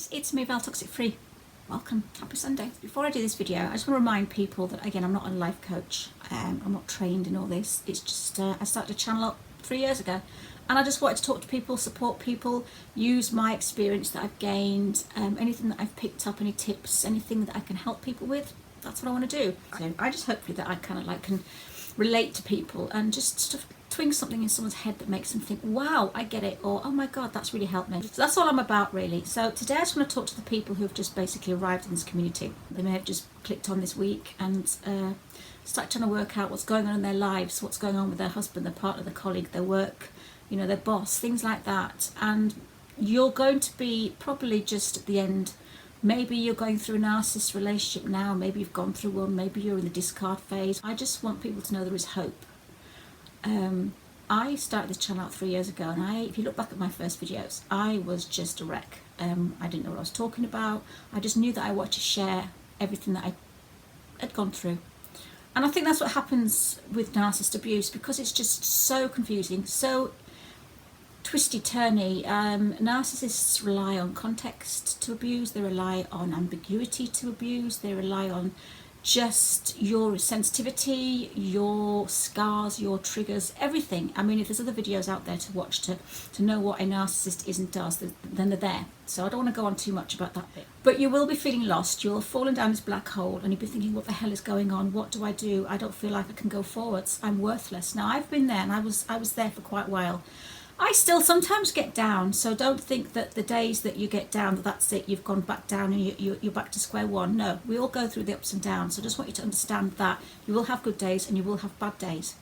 guys, it's me, Val Toxic Free. Welcome, happy Sunday. Before I do this video, I just want to remind people that, again, I'm not a life coach. I'm not trained in all this. It's just, I started a channel up 3 years ago, and I just wanted to talk to people, support people, use my experience that I've gained, anything that I've picked up, any tips, anything that I can help people with. That's what I want to do. So I just hopefully that I kind of like can relate to people and just sort of twing something in someone's head that makes them think, wow, I get it, or oh my god, that's really helped me. So that's all I'm about, really. So today I just want to talk to the people who have just basically arrived in this community. They may have just clicked on this week and started trying to work out what's going on in their lives, what's going on with their husband, their partner, their colleague, their work, you know, their boss, things like that. And you're going to be probably just at the end. Maybe you're going through a narcissist relationship now, maybe you've gone through one, maybe you're in the discard phase. I just want people to know there is hope. I started this channel out 3 years ago, and if you look back at my first videos, I was just a wreck. I didn't know what I was talking about. I just knew that I wanted to share everything that I had gone through. And I think that's what happens with narcissist abuse, because it's just so confusing, so twisty-turny. Narcissists rely on context to abuse, they rely on ambiguity to abuse, they rely on just your sensitivity, your scars, your triggers, everything. I mean, if there's other videos out there to watch to know what a narcissist is and does, then they're there. So I don't want to go on too much about that bit. But you will be feeling lost, you'll have fallen down this black hole, and you'll be thinking, what the hell is going on? What do? I don't feel like I can go forwards. I'm worthless. Now, I've been there, and I was there for quite a while. I still sometimes get down, so don't think that the days that you get down, that's it, you've gone back down and you're back to square one. No, we all go through the ups and downs, so I just want you to understand that you will have good days and you will have bad days.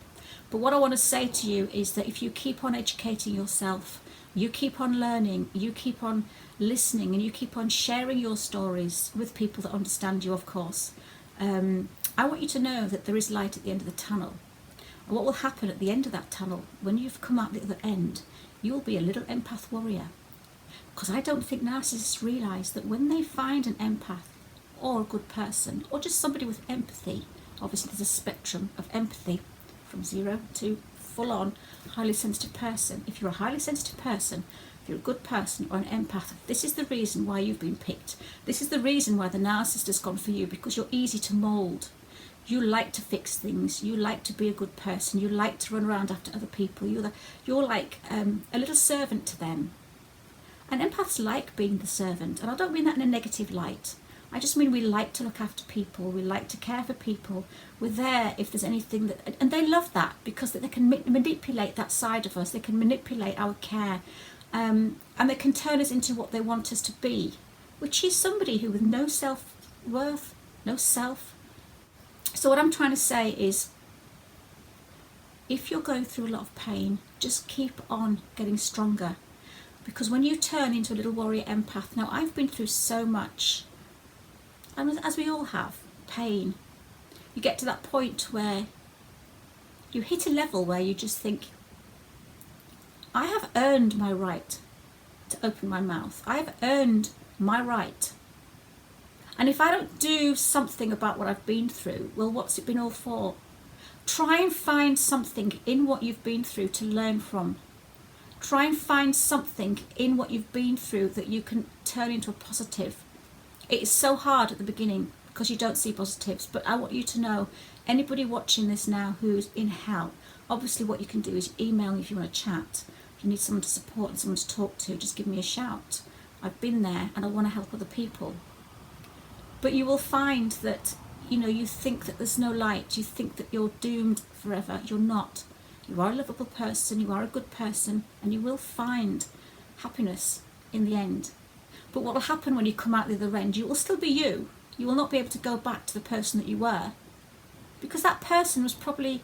But what I want to say to you is that if you keep on educating yourself, you keep on learning, you keep on listening, and you keep on sharing your stories with people that understand you, of course, I want you to know that there is light at the end of the tunnel. And what will happen at the end of that tunnel, when you've come out the other end, you'll be a little empath warrior. Because I don't think narcissists realise that when they find an empath, or a good person, or just somebody with empathy, obviously there's a spectrum of empathy from 0 to full-on highly sensitive person. If you're a highly sensitive person, if you're a good person or an empath, this is the reason why you've been picked. This is the reason why the narcissist has gone for you, because you're easy to mould. You like to fix things, you like to be a good person, you like to run around after other people, you're like a little servant to them. And empaths like being the servant, and I don't mean that in a negative light. I just mean we like to look after people, we like to care for people, we're there if there's anything that, and they love that because they can manipulate that side of us, they can manipulate our care, and they can turn us into what they want us to be, which is somebody who with no self-worth, no self. So what I'm trying to say is, if you're going through a lot of pain, just keep on getting stronger. Because when you turn into a little warrior empath, now I've been through so much, and as we all have, pain. You get to that point where you hit a level where you just think, I have earned my right to open my mouth. I have earned my right. And if I don't do something about what I've been through, well, what's it been all for? Try and find something in what you've been through to learn from. Try and find something in what you've been through that you can turn into a positive. It is so hard at the beginning because you don't see positives, but I want you to know, anybody watching this now who's in hell, obviously what you can do is email me if you want to chat. If you need someone to support and someone to talk to, just give me a shout. I've been there and I want to help other people. But you will find that, you know, you think that there's no light, you think that you're doomed forever. You're not. You are a lovable person, you are a good person, and you will find happiness in the end. But what will happen when you come out the other end, you will still be you. You will not be able to go back to the person that you were, because that person was probably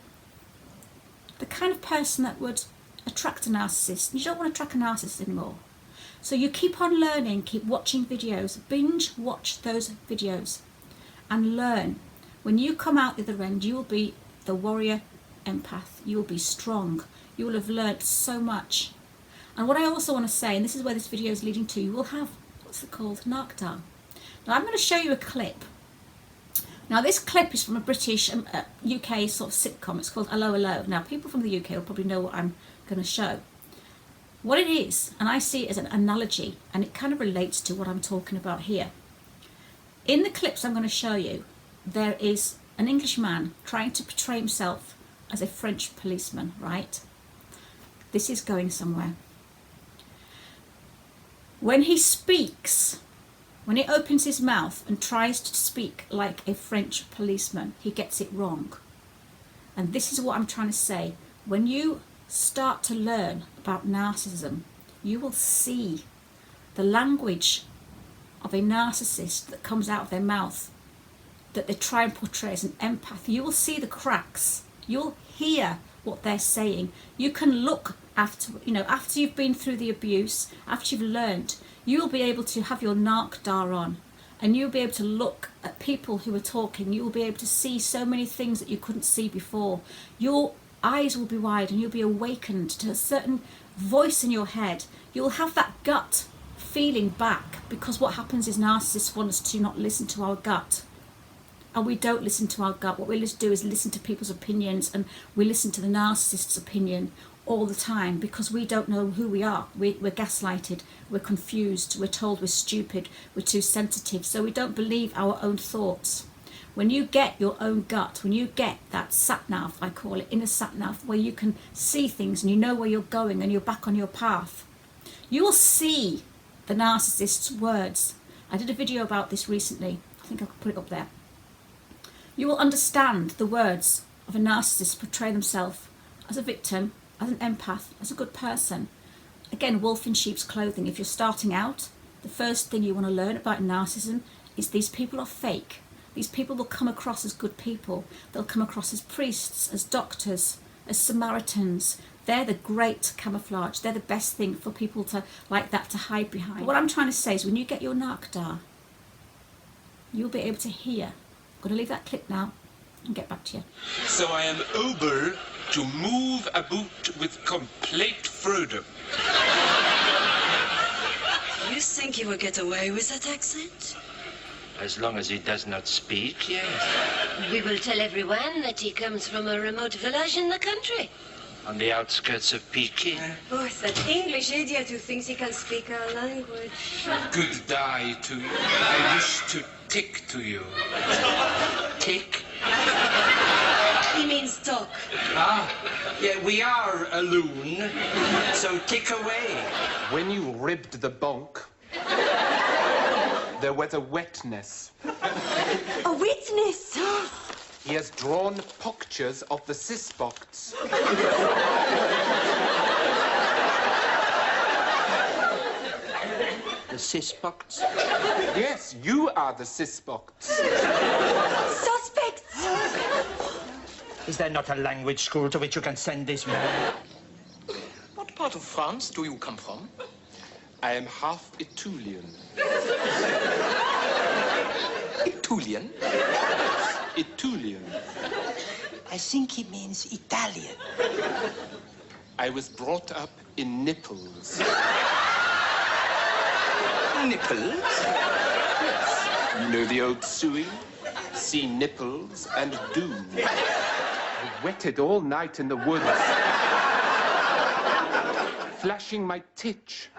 the kind of person that would attract a narcissist. You don't want to attract a narcissist anymore. So you keep on learning, keep watching videos, binge watch those videos and learn. When you come out the other end, you will be the warrior empath. You will be strong. You will have learnt so much. And what I also want to say, and this is where this video is leading to, you will have, what's it called? Narc Dar. Now I'm going to show you a clip. Now this clip is from a British, UK sort of sitcom. It's called Hello Hello. Now people from the UK will probably know what I'm going to show. What it is, and I see it as an analogy, and it kind of relates to what I'm talking about here. In the clips I'm going to show you, there is an English man trying to portray himself as a French policeman, right? This is going somewhere. When he speaks, when he opens his mouth and tries to speak like a French policeman, he gets it wrong. And this is what I'm trying to say. When you start to learn about narcissism, you will see the language of a narcissist that comes out of their mouth, that they try and portray as an empath. You will see the cracks. You'll hear what they're saying. You can look after, after you've been through the abuse, after you've learned, you'll be able to have your Narc Dar on, and you'll be able to look at people who are talking. You'll be able to see so many things that you couldn't see before. Your eyes will be wide and you'll be awakened to a certain voice in your head. You'll have that gut feeling back, because what happens is narcissists want us to not listen to our gut. And we don't listen to our gut. What we do is listen to people's opinions, and we listen to the narcissist's opinion all the time, because we don't know who we are. We're gaslighted, we're confused, we're told we're stupid, we're too sensitive, so we don't believe our own thoughts. When you get your own gut, when you get that sat-nav, I call it, inner sat-nav, where you can see things and you know where you're going and you're back on your path, you will see the narcissist's words. I did a video about this recently. I think I could put it up there. You will understand the words of a narcissist portray themselves as a victim, as an empath, as a good person. Again, wolf in sheep's clothing. If you're starting out, the first thing you want to learn about narcissism is these people are fake. These people will come across as good people. They'll come across as priests, as doctors, as Samaritans. They're the great camouflage. They're the best thing for people to like that to hide behind. But what I'm trying to say is, when you get your Narc Dar, you'll be able to hear. I'm going to leave that clip now and get back to you. So I am able to move about with complete freedom. You think you will get away with that accent? As long as he does not speak, yes. We will tell everyone that he comes from a remote village in the country. On the outskirts of Peking. Oh, that English idiot who thinks he can speak our language. Good day to you. I wish to tick to you. Tick? He means talk. Ah, yeah, we are alone, so tick away. When you ribbed the bonk, there was a wetness. A witness! He has drawn pictures of the cisbox. The cisbox? Yes, you are the cisbox. Suspects! Is there not a language school to which you can send this man? What part of France do you come from? I am half Etulian. Etulian? Etulian. I think he means Italian. I was brought up in Nipples. Nipples? Yes. You know the old suing? See nipples and doom. I wetted all night in the woods, flashing my titch.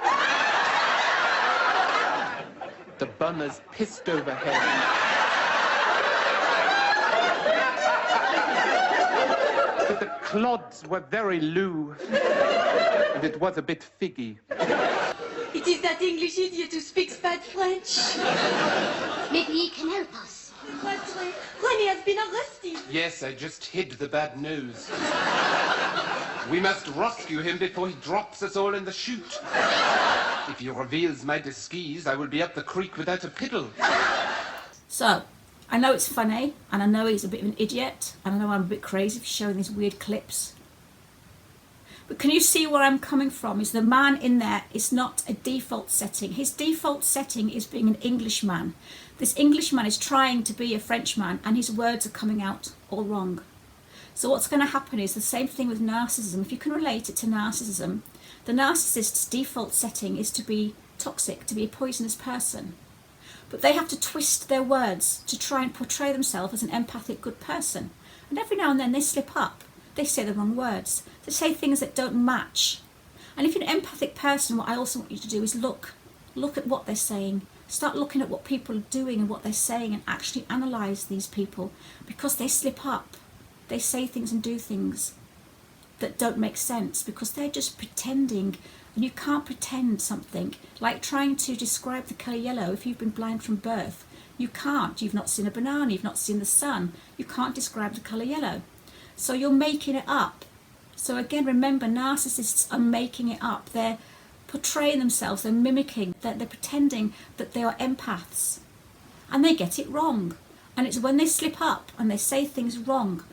The bummers pissed overhead. But the clods were very loo, and it was a bit figgy. It is that English idiot who speaks bad French. Maybe he can help us. But René has been arrested. Yes, I just hid the bad news. We must rescue him before he drops us all in the chute. If he reveals my disguise, I will be up the creek without a piddle. So, I know it's funny, and I know he's a bit of an idiot, and I know I'm a bit crazy for showing these weird clips. But can you see where I'm coming from? Is the man in there is not a default setting. His default setting is being an Englishman. This Englishman is trying to be a Frenchman, and his words are coming out all wrong. So what's going to happen is the same thing with narcissism. If you can relate it to narcissism, the narcissist's default setting is to be toxic, to be a poisonous person. But they have to twist their words to try and portray themselves as an empathic, good person. And every now and then they slip up. They say the wrong words. They say things that don't match. And if you're an empathic person, what I also want you to do is look at what they're saying. Start looking at what people are doing and what they're saying, and actually analyse these people, because they slip up. They say things and do things that don't make sense because they're just pretending. And you can't pretend something. Like trying to describe the colour yellow if you've been blind from birth. You can't. You've not seen a banana, you've not seen the sun. You can't describe the colour yellow. So you're making it up. So again, remember, narcissists are making it up. They're portraying themselves, they're mimicking, they're pretending that they are empaths. And they get it wrong. And it's when they slip up and they say things wrong.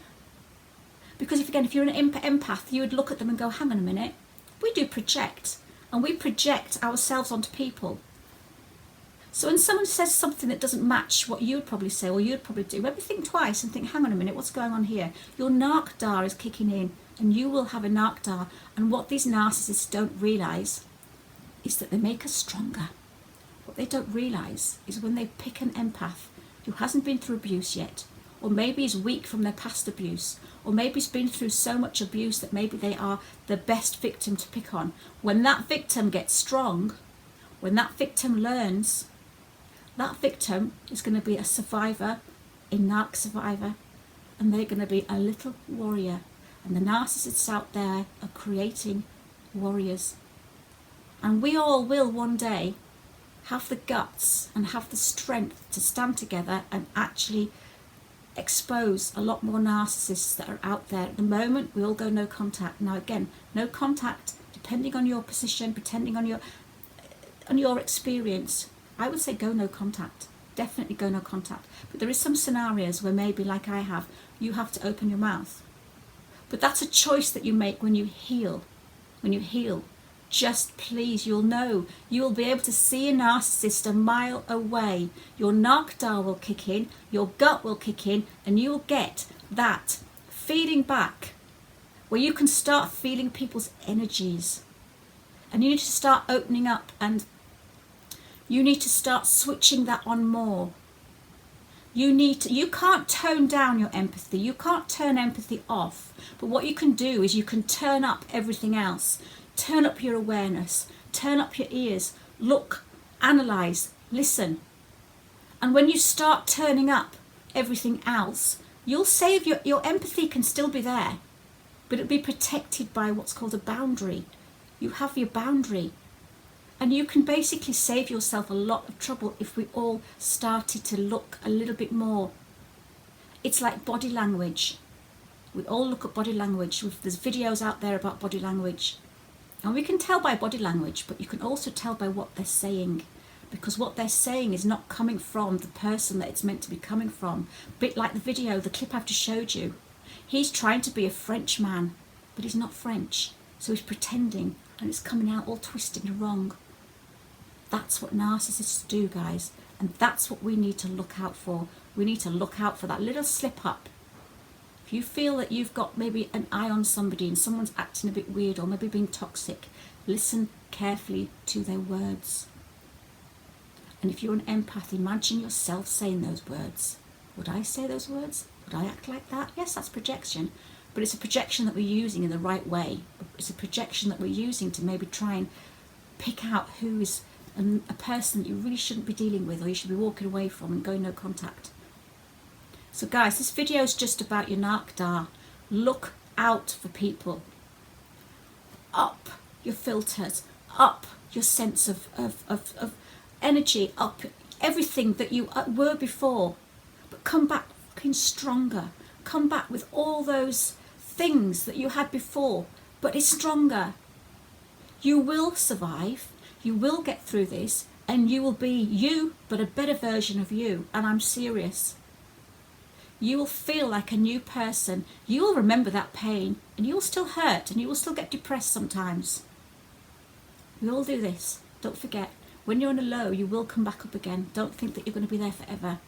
Because if you're an empath, you would look at them and go, hang on a minute. We do project, and we project ourselves onto people. So when someone says something that doesn't match what you would probably say or you'd probably do, maybe think twice and think, hang on a minute, what's going on here? Your Narc Dar is kicking in, and you will have a Narc Dar. And what these narcissists don't realise is that they make us stronger. What they don't realise is when they pick an empath who hasn't been through abuse yet, or maybe is weak from their past abuse, or maybe has been through so much abuse that maybe they are the best victim to pick on. When that victim gets strong, when that victim learns, that victim is going to be a survivor, a narc survivor, and they're going to be a little warrior. And the narcissists out there are creating warriors. And we all will one day have the guts and have the strength to stand together and actually expose a lot more narcissists that are out there. At the moment, we all go no contact. Now again, no contact, depending on your position, depending on your experience, I would say go no contact. Definitely go no contact. But there is some scenarios where maybe, like I have, you have to open your mouth. But that's a choice that you make when you heal. When you heal, just please, you'll know. You will be able to see a narcissist a mile away. Your Narc Dar will kick in, your gut will kick in, and you'll get that feeling back where you can start feeling people's energies. And you need to start opening up, and you need to start switching that on more. You can't tone down your empathy. You can't turn empathy off. But what you can do is you can turn up everything else. Turn up your awareness, turn up your ears, look, analyse, listen. And when you start turning up everything else, you'll save your empathy can still be there, but it'll be protected by what's called a boundary. You have your boundary. And you can basically save yourself a lot of trouble if we all started to look a little bit more. It's like body language. We all look at body language. There's videos out there about body language. And we can tell by body language, but you can also tell by what they're saying. Because what they're saying is not coming from the person that it's meant to be coming from. A bit like the video, the clip I've just showed you. He's trying to be a French man, but he's not French. So he's pretending, and it's coming out all twisted and wrong. That's what narcissists do, guys. And that's what we need to look out for. We need to look out for that little slip up. If you feel that you've got maybe an eye on somebody and someone's acting a bit weird or maybe being toxic, listen carefully to their words. And if you're an empath, imagine yourself saying those words. Would I say those words? Would I act like that? Yes, that's projection. But it's a projection that we're using in the right way. It's a projection that we're using to maybe try and pick out who is a person that you really shouldn't be dealing with, or you should be walking away from and going no contact. So guys, this video is just about your Narc Dar. Look out for people. Up your filters, up your sense of energy, up everything that you were before. But come back fucking stronger. Come back with all those things that you had before, but it's stronger. You will survive. You will get through this, and you will be you, but a better version of you. And I'm serious. You will feel like a new person. You will remember that pain, and you will still hurt, and you will still get depressed sometimes. We all do this. Don't forget, when you're on a low, you will come back up again. Don't think that you're going to be there forever.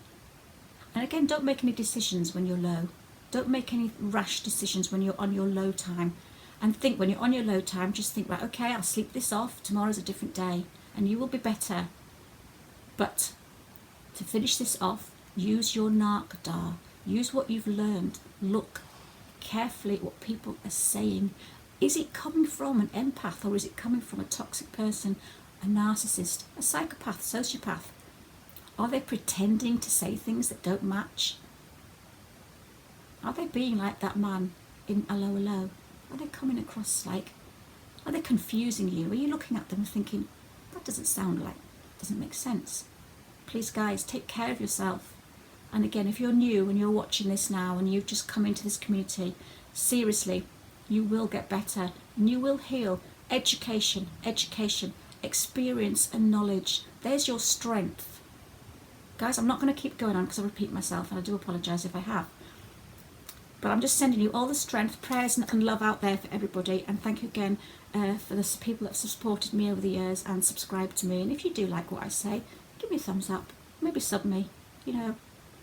And again, don't make any decisions when you're low. Don't make any rash decisions when you're on your low time. And think, when you're on your low time, just think, right, okay, I'll sleep this off. Tomorrow's a different day, and you will be better. But to finish this off, use your Narc Dar. Use what you've learned. Look carefully at what people are saying. Is it coming from an empath, or is it coming from a toxic person, a narcissist, a psychopath, sociopath? Are they pretending to say things that don't match? Are they being like that man in Hello Hello? Are they coming across like, are they confusing you? Are you looking at them and thinking, that doesn't sound like, doesn't make sense? Please guys, take care of yourself. And again, if you're new and you're watching this now and you've just come into this community, seriously, you will get better and you will heal. Education, education, experience and knowledge. There's your strength. Guys, I'm not going to keep going on because I repeat myself, and I do apologise if I have. But I'm just sending you all the strength, prayers and love out there for everybody. And thank you again for the people that have supported me over the years and subscribed to me. And if you do like what I say, give me a thumbs up. Maybe sub me. You know,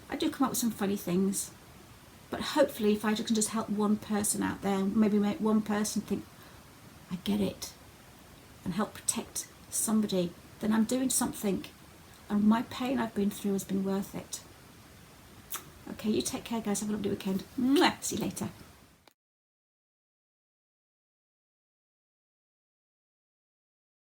I do come up with some funny things. But hopefully if I can just help one person out there, maybe make one person think, I get it, and help protect somebody, then I'm doing something. And my pain I've been through has been worth it. Okay, you take care guys, have a lovely weekend. Mwah. See you later.